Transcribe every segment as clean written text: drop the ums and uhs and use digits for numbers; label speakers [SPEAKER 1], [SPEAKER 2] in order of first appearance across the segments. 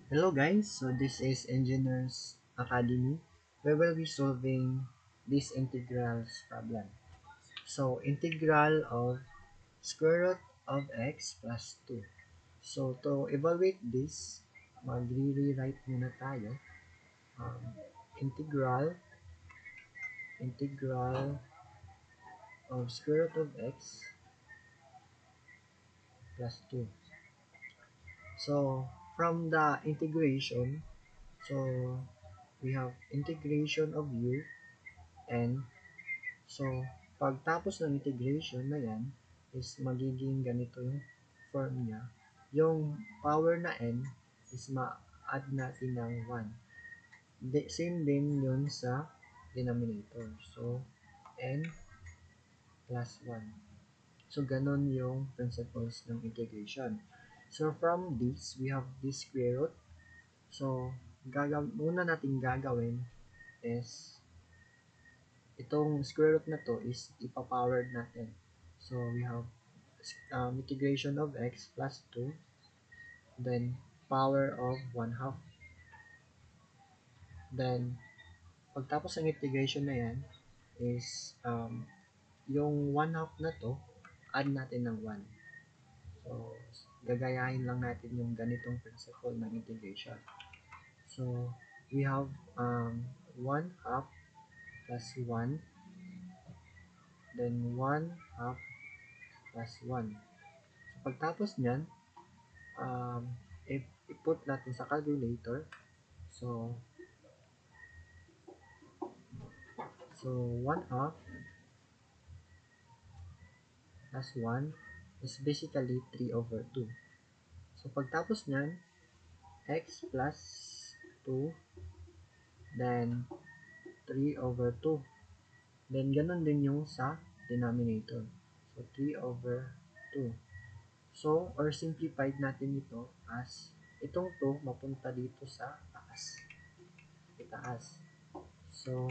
[SPEAKER 1] Hello guys, so this is Engineers Academy. We will be solving this integrals problem. So integral of square root of x plus 2. So to evaluate this, magre-rewrite muna tayo. Um, integral of square root of x plus 2. So from the integration, so we have integration of u and so, pagtapos ng integration na yan, is magiging ganito yung form niya. Yung power na n is ma-add natin ng 1. Same din yun sa denominator. So, n plus 1. So, ganun yung principles ng integration. So, from this, we have this square root. So, muna natin gagawin is itong square root na to is ipapowered natin. So, we have integration of x plus 2, then power of 1 half. Then, pagtapos ng integration na yan, is yung 1 half na to, add natin ng 1. So, gagayahin lang natin yung ganitong principle ng integration. So, we have 1 half plus 1, then 1 half plus 1. So, pagtapos nyan, i-put natin sa calculator. So 1 half plus 1 is basically 3 over 2. So pagtapos nyan, x plus 2, then 3 over 2. Then ganun din yung sa denominator. So 3 over 2. So, or simplified natin ito as itong 2 mapunta dito sa taas. Itaas. So,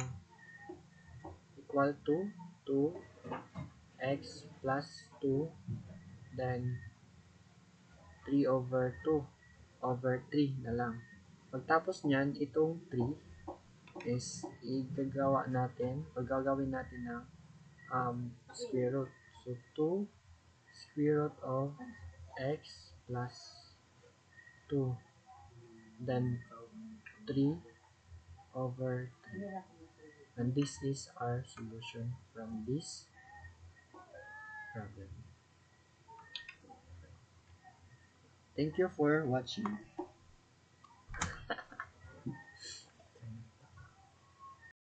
[SPEAKER 1] equal to 2x plus 2, then 3 over 2 over 3 na lang. Pagtapos nyan, itong 3 is gagawin natin ng square root. So, 2 square root of x plus 2, then 3 over 3. And this is our solution from this problem. Thank you for watching.